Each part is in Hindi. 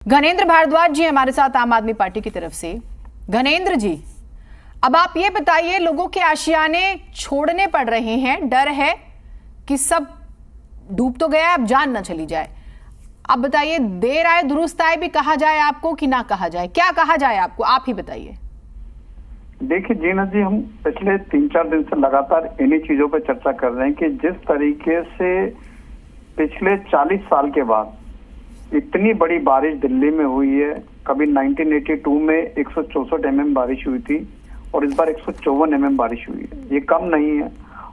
घनेंद्र भारद्वाज जी हमारे साथ आम आदमी पार्टी की तरफ से। घनेंद्र जी, अब आप ये बताइए, लोगों के आशियाने छोड़ने पड़ रहे हैं, डर है कि सब डूब तो गया, अब जान ना चली जाए। अब बताइए, देर आए दुरुस्त आए भी कहा जाए आपको कि ना कहा जाए, क्या कहा जाए आपको, आप ही बताइए। देखिए जीना जी, हम पिछले 3-4 दिन से लगातार इन्हीं चीजों पर चर्चा कर रहे हैं कि जिस तरीके से पिछले 40 साल के बाद इतनी बड़ी बारिश दिल्ली में हुई है। कभी 1982 में 164 mm बारिश हुई थी और इस बार 154 mm बारिश हुई है। ये कम नहीं है।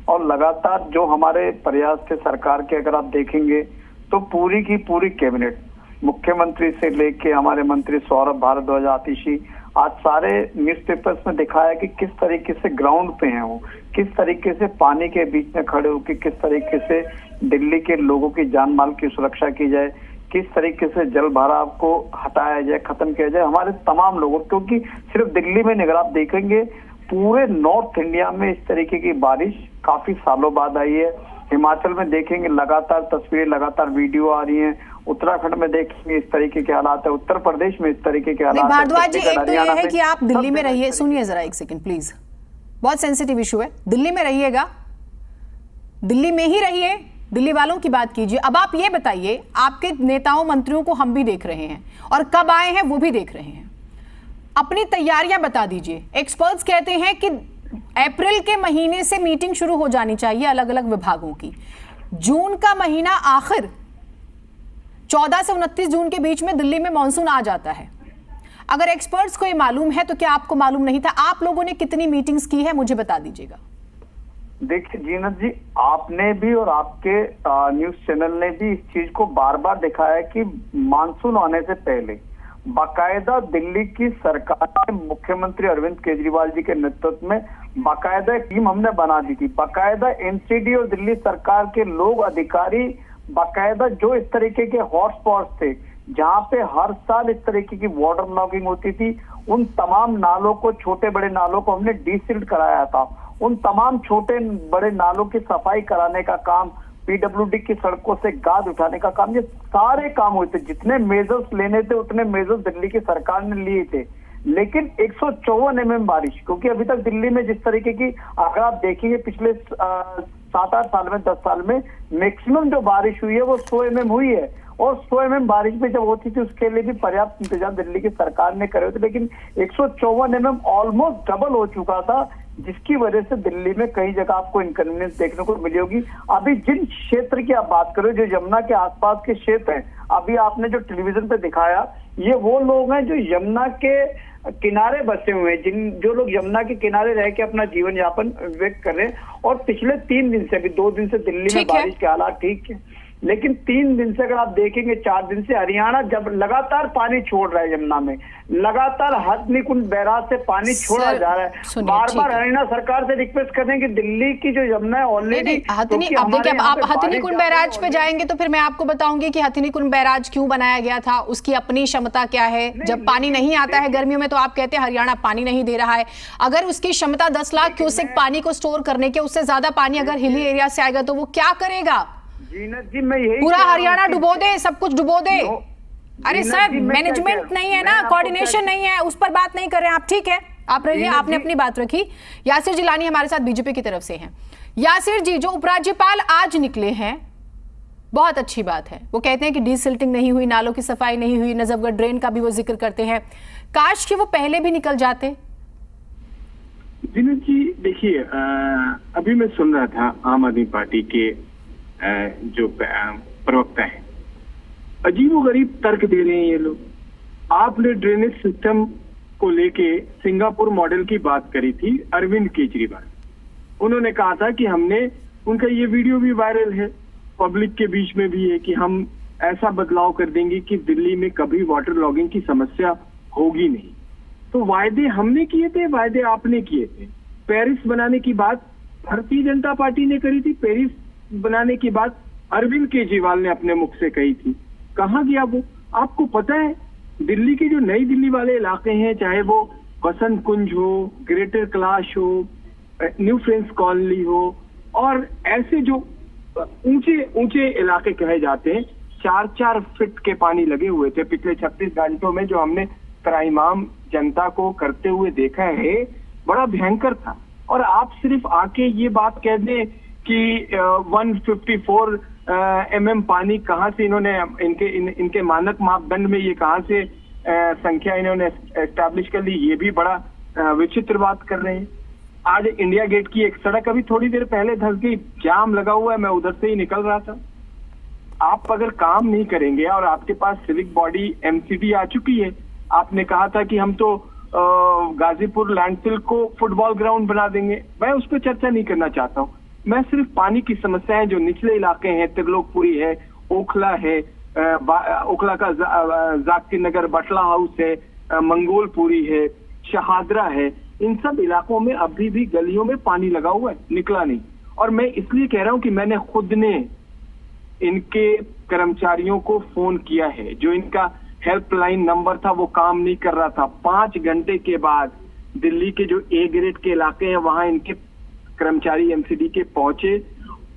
और लगातार जो हमारे प्रयास थे सरकार के, अगर आप देखेंगे तो पूरी की पूरी कैबिनेट, मुख्यमंत्री से लेके हमारे मंत्री सौरभ भारद्वाज, आतिशी, आज सारे न्यूज़पेपर्स में दिखाया कि किस तरीके से ग्राउंड पे हैं वो, किस तरीके से पानी के बीच में खड़े होकर किस तरीके से दिल्ली के लोगों की जान माल की सुरक्षा की जाए, किस तरीके से जल भराव को हटाया जाए, खत्म किया जाए। हमारे तमाम लोगों, क्योंकि सिर्फ दिल्ली में नहीं, अगर आप देखेंगे पूरे नॉर्थ इंडिया में इस तरीके की बारिश काफी सालों बाद आई है। हिमाचल में देखेंगे लगातार तस्वीरें, लगातार वीडियो आ रही हैं। उत्तराखंड में देखेंगे इस तरीके के हालात है। उत्तर प्रदेश में इस तरीके के हालात है। भारद्वाज जी, एक तो ये है कि आप दिल्ली में रहिए, सुनिए जरा एक सेकंड प्लीज, बहुत सेंसिटिव इशू है। दिल्ली में रहिएगा, दिल्ली में ही रहिए, दिल्ली वालों की बात कीजिए। अब आप ये बताइए, आपके नेताओं मंत्रियों को हम भी देख रहे हैं और कब आए हैं वो भी देख रहे हैं, अपनी तैयारियां बता दीजिए। एक्सपर्ट्स कहते हैं कि अप्रैल के महीने से मीटिंग शुरू हो जानी चाहिए अलग अलग विभागों की। जून का महीना आखिर 14 से 29 जून के बीच में दिल्ली में मॉनसून आ जाता है। अगर एक्सपर्ट्स को ये मालूम है तो क्या आपको मालूम नहीं था? आप लोगों ने कितनी मीटिंग्स की है मुझे बता दीजिएगा। देखिए जीनत जी, आपने भी और आपके न्यूज चैनल ने भी इस चीज को बार बार दिखाया कि मानसून आने से पहले बाकायदा दिल्ली की सरकार ने मुख्यमंत्री अरविंद केजरीवाल जी के नेतृत्व में बाकायदा टीम हमने बना दी थी। बाकायदा एनसीडी और दिल्ली सरकार के लोग, अधिकारी, बाकायदा जो इस तरीके के हॉटस्पॉट्स थे जहां पे हर साल इस तरीके की वाटर लॉगिंग होती थी, उन तमाम नालों को, छोटे बड़े नालों को हमने डीसिल्ट कराया था। उन तमाम छोटे बड़े नालों की सफाई कराने का काम, पीडब्ल्यूडी की सड़कों से गाद उठाने का काम, ये सारे काम हुए थे। जितने मेजर्स लेने थे उतने मेजर्स दिल्ली की सरकार ने लिए थे। लेकिन 154 mm बारिश, क्योंकि अभी तक दिल्ली में जिस तरीके की, अगर आप देखेंगे पिछले 7-8 साल में, 10 साल में मैक्सिमम जो बारिश हुई है वो 100 mm हुई है। और 100 mm बारिश में जब होती थी उसके लिए भी पर्याप्त इंतजाम दिल्ली की सरकार ने करे थे। लेकिन 154 mm ऑलमोस्ट डबल हो चुका था, जिसकी वजह से दिल्ली में कई जगह आपको इनकन्वीनियंस देखने को मिली होगी। अभी जिन क्षेत्र की आप बात करो, जो यमुना के आसपास के क्षेत्र हैं, अभी आपने जो टेलीविजन पे दिखाया, ये वो लोग हैं जो यमुना के किनारे बसे हुए हैं, जो लोग यमुना के किनारे रह के अपना जीवन यापन व्यक्त कर रहे हैं। और पिछले 3 दिन से, अभी 2 दिन से दिल्ली में बारिश के हालात ठीक है, लेकिन 3 दिन से अगर आप देखेंगे, 4 दिन से हरियाणा जब लगातार पानी छोड़ रहा है यमुना में, लगातार हथनीकुंड बैराज से पानी छोड़ा जा रहा है। बार बार हरियाणा सरकार से रिक्वेस्ट कर रहे हैं कि दिल्ली की जो यमुना है ऑलरेडी, अब देखिए, आप हथनीकुंड बैराज पे जाएंगे तो फिर मैं आपको बताऊंगी कि हथनीकुंड बैराज क्यों बनाया गया था, उसकी अपनी क्षमता क्या है। जब पानी नहीं आता है गर्मियों में तो आप कहते हैं हरियाणा पानी नहीं दे रहा है। अगर उसकी क्षमता 10 लाख क्यूसेक पानी को स्टोर करने के, उससे ज्यादा पानी अगर हिली एरिया से आएगा तो वो क्या करेगा? जी, मैं यही पूरा हरियाणा डुबो दे, सब कुछ डुबो दे। अरे सर, मैनेजमेंट नहीं है ना, कोऑर्डिनेशन नहीं है, उस पर बात नहीं कर रहे हैं आप। ठीक है, आप रहिए, आपने अपनी बात रखी। यासिर जिलानी हमारे साथ बीजेपी की तरफ से हैं। यासिर जी, जो उपराज्यपाल आज निकले हैं, बहुत अच्छी बात है। वो कहते हैं कि डीसिल्टिंग नहीं हुई, नालों की सफाई नहीं हुई, नजफगढ़ ड्रेन का भी वो जिक्र करते हैं। काश कि वो पहले भी निकल जाते। दिनेश जी, देखिए, अभी मैं सुन रहा था आम आदमी पार्टी के जो प्रवक्ता है, अजीबोगरीब तर्क दे रहे हैं ये लोग। आपने ड्रेनेज सिस्टम को लेके सिंगापुर मॉडल की बात करी थी अरविंद केजरीवाल। उन्होंने कहा था कि हमने, उनका ये वीडियो भी वायरल है, पब्लिक के बीच में भी है, कि हम ऐसा बदलाव कर देंगे कि दिल्ली में कभी वाटर लॉगिंग की समस्या होगी नहीं। तो वायदे हमने किए थे, वायदे आपने किए थे। पेरिस बनाने की बात भारतीय जनता पार्टी ने करी थी, पेरिस बनाने की बात अरविंद केजरीवाल ने अपने मुख से कही थी। कहाँ गया वो? आपको पता है, दिल्ली के जो नई दिल्ली वाले इलाके हैं, चाहे वो बसंत कुंज हो, ग्रेटर कैलाश हो, न्यू फ्रेंड्स कॉलोनी हो, और ऐसे जो ऊंचे ऊंचे इलाके कहे जाते हैं, 4-4 फीट के पानी लगे हुए थे पिछले 36 घंटों में। जो हमने त्राहिमाम जनता को करते हुए देखा है, बड़ा भयंकर था। और आप सिर्फ आके ये बात कह दें कि 154 mm पानी कहाँ से इन्होंने इनके मानक मापदंड में ये कहाँ से संख्या इन्होंने एस्टैब्लिश कर ली, ये भी बड़ा विचित्र बात कर रहे हैं। आज इंडिया गेट की एक सड़क अभी थोड़ी देर पहले धंस गई, जाम लगा हुआ है, मैं उधर से ही निकल रहा था। आप अगर काम नहीं करेंगे और आपके पास सिविक बॉडी एमसीडी आ चुकी है, आपने कहा था कि हम तो गाजीपुर लैंडफिल को फुटबॉल ग्राउंड बना देंगे, मैं उस पर चर्चा नहीं करना चाहता हूँ। मैं सिर्फ पानी की समस्याएं जो निचले इलाके हैं, त्रिलोकपुरी है, ओखला है, ओखला का जाकिर नगर बटला हाउस है, मंगोलपुरी है, शहादरा है, इन सब इलाकों में अभी भी गलियों में पानी लगा हुआ है, निकला नहीं। और मैं इसलिए कह रहा हूं कि मैंने खुद ने इनके कर्मचारियों को फोन किया है। जो इनका हेल्पलाइन नंबर था वो काम नहीं कर रहा था। 5 घंटे के बाद दिल्ली के जो ए ग्रेड के इलाके हैं वहां इनके कर्मचारी एमसीडी के पहुंचे,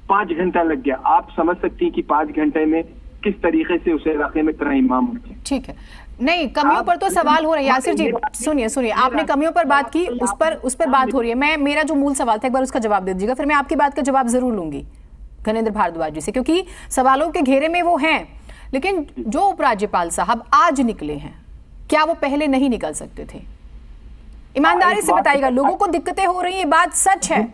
5 घंटा लग गया। आप समझ सकती हैं कि 5 घंटे में किस तरीके से उस इलाके में त्राहिमाम उठे। ठीक है, नहीं कमियों पर तो सवाल हो रहा है। यासिर जी सुनिए, आपने कमियों पर बात की, उस पर बात हो रही है। मेरा जो मूल सवाल था एक बार उसका जवाब दे दीजिएगा, फिर मैं आपकी बात का जवाब जरूर लूंगी गणेंद्र भारद्वाज जी से, क्योंकि सवालों के घेरे में वो हैं। लेकिन जो उपराज्यपाल साहब आज निकले हैं, क्या वो पहले नहीं निकल सकते थे? ईमानदारी से बताइएगा, लोगों को दिक्कतें हो रही है, बात सच है।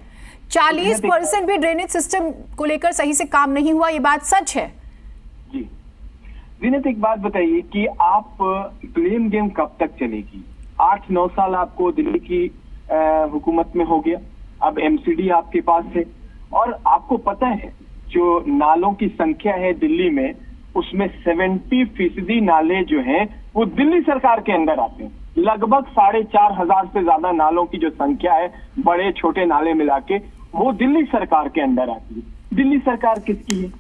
40% भी ड्रेनेज सिस्टम को लेकर सही से काम नहीं हुआ, ये बात सच है। जी जीनत, एक बात बताइए कि आप ब्लेम गेम कब तक चलेगी? 8-9 साल आपको दिल्ली की हुकूमत में हो गया, अब एमसीडी आपके पास है, और आपको पता है जो नालों की संख्या है दिल्ली में, उसमें 70% नाले जो हैं वो दिल्ली सरकार के अंदर आते हैं। लगभग 4,500 से ज्यादा नालों की जो संख्या है, बड़े छोटे नाले मिला के, वो दिल्ली सरकार के अंदर आती है। दिल्ली सरकार किसकी है?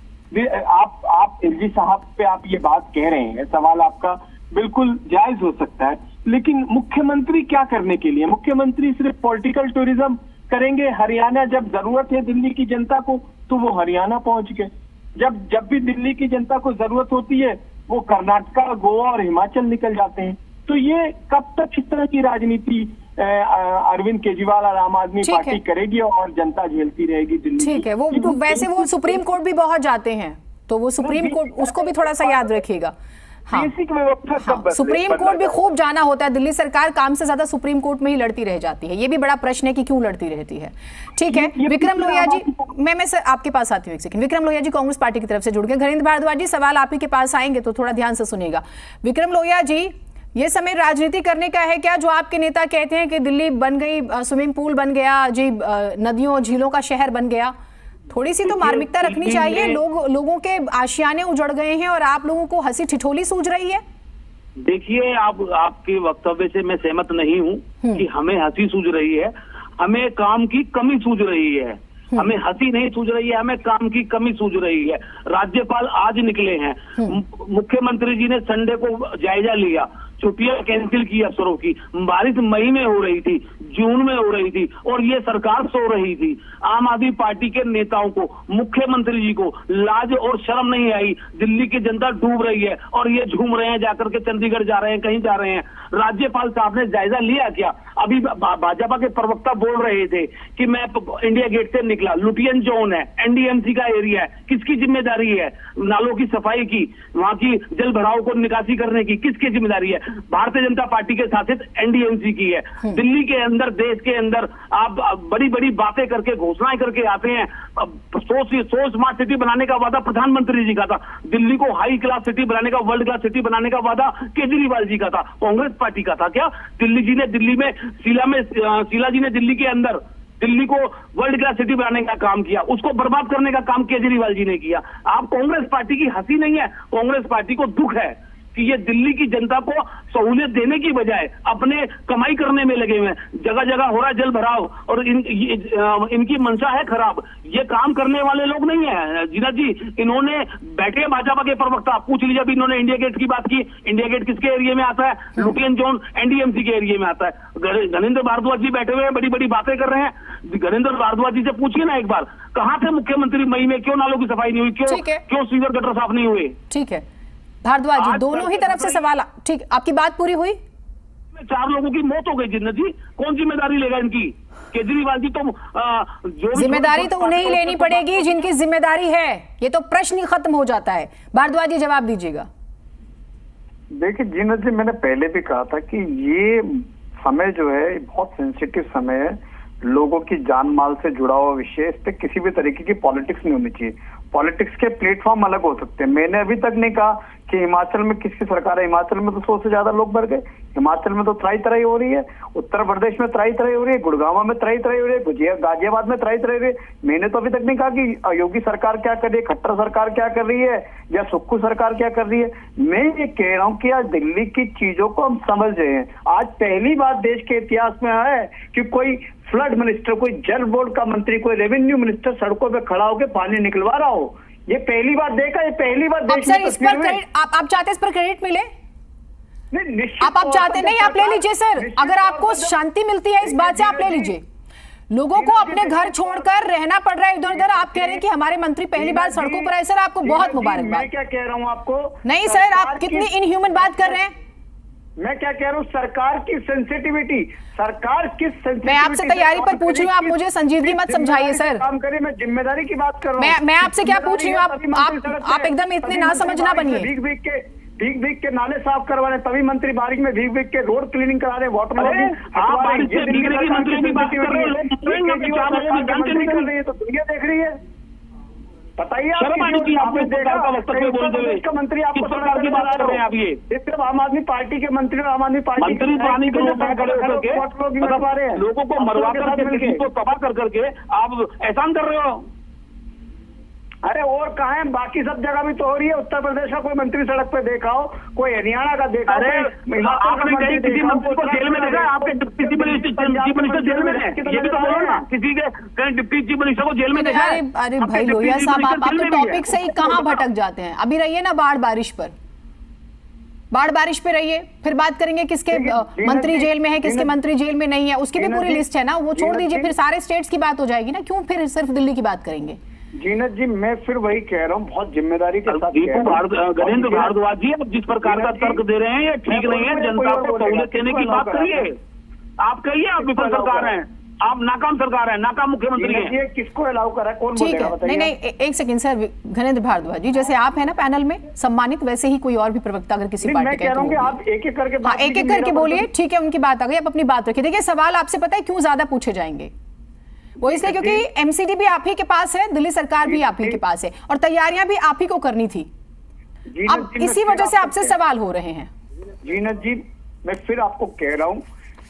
आप एलजी साहब पे आप ये बात कह रहे हैं, सवाल आपका बिल्कुल जायज हो सकता है, लेकिन मुख्यमंत्री क्या करने के लिए? मुख्यमंत्री सिर्फ पॉलिटिकल टूरिज्म करेंगे। हरियाणा जब जरूरत है दिल्ली की जनता को तो वो हरियाणा पहुंच गए, जब भी दिल्ली की जनता को जरूरत होती है वो कर्नाटका, गोवा और हिमाचल निकल जाते हैं। तो ये कब तक इस तरह की राजनीति अरविंद केजरीवाल और आम आदमी पार्टी करेगी और जनता झेलती रहेगी दिल्ली? ठीक है, वो तो वैसे वो सुप्रीम कोर्ट भी बहुत जाते हैं, तो वो सुप्रीम कोर्ट उसको भी थोड़ा सा याद रखिएगा। हाँ, सुप्रीम कोर्ट भी खूब जाना होता है। दिल्ली सरकार काम से ज्यादा सुप्रीम कोर्ट में ही लड़ती रह जाती है, ये भी बड़ा प्रश्न है कि क्यों लड़ती रहती है। ठीक है, विक्रम लोहिया जी, मैं सर आपके पास आती हूँ एक सेकंड। विक्रम लोहिया जी कांग्रेस पार्टी की तरफ से जुड़ गए। घरेंद्र भारद्वाज जी, सवाल आप ही के पास आएंगे तो थोड़ा ध्यान से सुनिएगा। विक्रम लोहिया जी, ये समय राजनीति करने का है क्या? जो आपके नेता कहते हैं कि दिल्ली बन गई, स्विमिंग पूल बन गया जी, नदियों झीलों का शहर बन गया, थोड़ी सी तो मार्मिकता रखनी चाहिए। लोगों के आशियाने उजड़ गए हैं और आप लोगों को हंसी ठिठोली सूझ रही है। देखिए, आपके वक्तव्य से मैं सहमत नहीं हूँ कि हमें हंसी सूझ रही है। हमें काम की कमी सूझ रही है। हमें हंसी नहीं सूझ रही है, हमें काम की कमी सूझ रही है। राज्यपाल आज निकले हैं, मुख्यमंत्री जी ने संडे को जायजा लिया, छुट्टियां कैंसिल की अफसरों की। बारिश मई में हो रही थी, जून में हो रही थी, और ये सरकार सो रही थी। आम आदमी पार्टी के नेताओं को, मुख्यमंत्री जी को लाज और शर्म नहीं आई। दिल्ली की जनता डूब रही है और ये झूम रहे हैं, जाकर के चंडीगढ़ जा रहे हैं, कहीं जा रहे हैं। राज्यपाल साहब ने जायजा लिया क्या? अभी भाजपा के प्रवक्ता बोल रहे थे कि मैं इंडिया गेट से निकला, लुटियन जोन है, एनडीएमसी का एरिया है, किसकी जिम्मेदारी है? नालों की सफाई की, वहां की जल भराव को निकासी करने की किसकी जिम्मेदारी है? भारतीय जनता पार्टी के शासित एनडीएमसी की है। दिल्ली के अंदर, देश के अंदर आप बड़ी बड़ी बातें करके, घोषणाएं करके आते हैं। सो स्मार्ट सिटी बनाने का वादा प्रधानमंत्री जी का था, दिल्ली को हाई क्लास सिटी बनाने का, वर्ल्ड क्लास सिटी बनाने का वादा केजरीवाल जी का था, कांग्रेस पार्टी का था क्या? दिल्ली में शीला जी ने दिल्ली के अंदर दिल्ली को वर्ल्ड क्लास सिटी बनाने का काम किया, उसको बर्बाद करने का काम केजरीवाल जी ने किया। आप कांग्रेस पार्टी की हंसी नहीं है, कांग्रेस पार्टी को दुख है कि ये दिल्ली की जनता को सहूलियत देने की बजाय अपने कमाई करने में लगे हुए हैं। जगह जगह हो रहा है जल भराव और इनकी मंशा है खराब। ये काम करने वाले लोग नहीं है जीनत जी। इन्होंने बैठे भाजपा के प्रवक्ता, पूछ लीजिए अभी इन्होंने इंडिया गेट की बात की। इंडिया गेट किसके एरिया में आता है? लुटियन जोन एनडीएमसी के एरिया में आता है। गणेंद्र भारद्वाज जी बैठे हुए हैं, बड़ी बड़ी बातें कर रहे हैं। गणेंद्र भारद्वाज जी से पूछिए ना एक बार, कहां थे मुख्यमंत्री मई में? क्यों नालों की सफाई नहीं हुई? क्यों सीवर गटर साफ नहीं हुए? ठीक है भारद्वाज जी, दोनों ही तरफ से सवाल। ठीक, आपकी बात पूरी हुई। 4 लोगों की मौत हो गई जिन्नत जी, कौन जिम्मेदारी लेगा इनकी? केजरीवाल जी तो जो जिम्मेदारी तो उन्हें ही लेनी पड़ेगी जिनकी जिम्मेदारी है। ये तो प्रश्न ही खत्म हो जाता है। भारद्वाज जी जवाब दीजिएगा। देखिए जीनत जी, मैंने पहले भी कहा था कि ये समय जो है बहुत सेंसिटिव समय है। लोगों की जान माल से जुड़ा हुआ विषय, इस पे किसी भी तरीके की पॉलिटिक्स नहीं होनी चाहिए। पॉलिटिक्स के प्लेटफॉर्म अलग हो सकते हैं। मैंने अभी तक नहीं कहा कि हिमाचल में किसकी सरकार है। हिमाचल में तो 100 से ज्यादा लोग मर गए। हिमाचल में तो त्राही त्राही हो रही है। उत्तर प्रदेश में त्राही त्राही हो रही है। गुड़गांव में त्राही त्राही हो रही है। गाजियाबाद में त्राही त्राही हो रही है। मैंने तो अभी तक नहीं कहा कि योगी सरकार क्या कर रही है, खट्टर सरकार क्या कर रही है, या सुक्खू सरकार क्या कर रही है। मैं ये कह रहा हूँ कि आज दिल्ली की चीजों को हम समझ रहे हैं। आज पहली बार देश के इतिहास में है कि कोई फ्लड मिनिस्टर, कोई जल बोर्ड का मंत्री, कोई रेवेन्यू मिनिस्टर सड़कों पे खड़ा होकर पानी निकलवा रहा हो। ये पहली बार देखा, ये पहली बार देश में। इस पर आप चाहते इस पर क्रेडिट मिले? नहीं, आप चाहते नहीं, आप ले लीजिए सर। अगर आपको शांति मिलती है इस बात से, आप ले लीजिए। लोगों को अपने घर छोड़कर रहना पड़ रहा है इधर उधर, आप कह रहे हैं कि हमारे मंत्री पहली बार सड़कों पर आए। सर आपको बहुत मुबारकबाद। मैं क्या कह रहा हूँ आपको? नहीं सर, आप कितनी इनह्यूमन बात कर रहे हैं। मैं क्या कह रहा हूँ, सरकार की सेंसिटिविटी, सरकार किस सेंसिटिविटी। मैं आपसे तैयारी पर पूछ रही हूँ, आप मुझे संजीदगी मत समझाइए सर। काम करिए, मैं जिम्मेदारी की बात कर रहा हूँ। मैं आपसे क्या पूछ रही हूँ, आप एकदम इतने ना समझ ना बनिए। भीग भीग के नाले साफ करवा रहे, तभी मंत्री बारिश में भीग भीग के रोड क्लीनिंग करा रहे, वाटर लॉगिंग। आप बारिश से भीगने की मंत्री की बात कर रहे हो, तो दुनिया देख रही है। बताइए आपने देखा का मंत्री आपको सरकार की बात कर रहे हैं। आप ये सिर्फ आम आदमी पार्टी के मंत्री और आम आदमी पार्टी मंत्री पानी के लोगों को मरवा करके, को तबाह कर करके आप एहसान कर रहे हो। अरे और कहाँ है? बाकी सब जगह भी तो हो रही है। उत्तर प्रदेश का कोई मंत्री सड़क पे देखा हो, कोई हरियाणा का देखा? अरे आपने कहीं किसी मंत्री को जेल में देखा? आपके डिप्टी चीफ मिनिस्टर जेल में है, ये भी तो बोलो ना। किसी के कहीं डिप्टी चीफ मिनिस्टर को जेल में देखा? अरे भाई लोहिया साहब, आप तो टॉपिक से ही कहाँ भटक जाते हैं। अभी रहिए ना बाढ़ बारिश पर, बाढ़ बारिश पे रहिए, फिर बात करेंगे किसके मंत्री जेल में है, किसके मंत्री जेल में नहीं है। उसकी भी पूरी लिस्ट है ना, वो छोड़ दीजिए, फिर सारे स्टेट्स की बात हो जाएगी ना। क्यों फिर सिर्फ दिल्ली की बात करेंगे? जीनत जी, मैं फिर वही कह रहा हूँ, बहुत जिम्मेदारी के साथ। गणेंद्र भारद्वाज जी, आप जिस प्रकार का तर्क दे रहे हैं ये ठीक नहीं है। जनता को सहूलियत देने की बात करिए। आप कहिए आप विफल सरकार हैं, आप नाकाम सरकार है, नाकाम मुख्यमंत्री है। किसको अलाउ करा? कौन ठीक है? नहीं, एक सेकंड सर। घनेंद्र भारद्वाज जी, जैसे आप है ना पैनल में सम्मानित, वैसे ही कोई और भी प्रवक्ता अगर किसी पार्टी का, आप एक एक करके बोलिए। ठीक है, उनकी बात आ गई, आप अपनी बात रखिए। देखिए सवाल आपसे पता है क्यों ज्यादा पूछे जाएंगे? वो इसलिए क्योंकि एमसीडी भी आप ही के पास है, दिल्ली सरकार भी आप ही के पास है, और तैयारियां भी आप ही को करनी थी। अब इसी वजह से आपसे सवाल हो रहे हैं। जीनत जी, मैं फिर आपको कह रहा हूं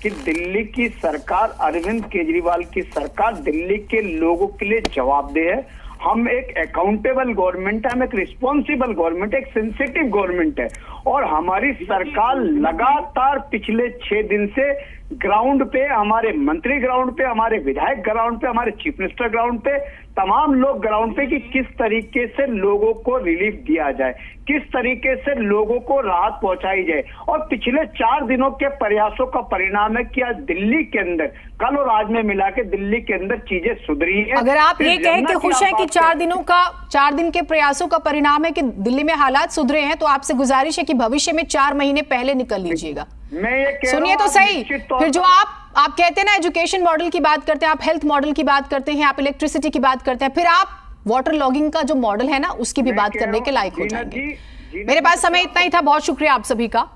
कि दिल्ली की सरकार, अरविंद केजरीवाल की सरकार दिल्ली के लोगों के लिए जवाबदेह है। हम एक अकाउंटेबल गवर्नमेंट है, हम एक रिस्पॉन्सिबल गवर्नमेंट है, एक सेंसिटिव गवर्नमेंट है। और हमारी सरकार लगातार पिछले 6 दिन से ग्राउंड पे, हमारे मंत्री ग्राउंड पे, हमारे विधायक ग्राउंड पे, हमारे चीफ मिनिस्टर ग्राउंड पे, तमाम लोग ग्राउंड पे, कि किस तरीके से लोगों को रिलीफ दिया जाए, किस तरीके से लोगों को राहत पहुंचाई जाए। और पिछले 4 दिनों के प्रयासों का परिणाम है कि आज दिल्ली के अंदर, कल और आज में मिला के दिल्ली के अंदर चीजें सुधरी हैं। अगर आप ये कह के खुश हैं कि 4 दिन के प्रयासों का परिणाम है कि दिल्ली में हालात सुधरे हैं, तो आपसे गुजारिश है कि भविष्य में 4 महीने पहले निकल लीजिएगा। सुनिए तो सही, फिर जो आप कहते हैं ना एजुकेशन मॉडल की बात करते हैं, आप हेल्थ मॉडल की बात करते हैं, आप इलेक्ट्रिसिटी की बात करते हैं, फिर आप वाटर लॉगिंग का जो मॉडल है ना उसकी भी बात करने के लायक हो जाएंगे। मेरे पास समय इतना ही था, बहुत शुक्रिया आप सभी का।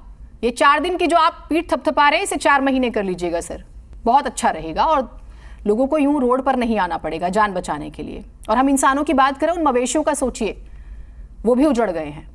ये 4 दिन की जो आप पीठ थपथपा रहे हैं, इसे 4 महीने कर लीजिएगा सर, बहुत अच्छा रहेगा और लोगों को यूं रोड पर नहीं आना पड़ेगा जान बचाने के लिए। और हम इंसानों की बात करें, उन मवेशियों का सोचिए, वो भी उजड़ गए हैं।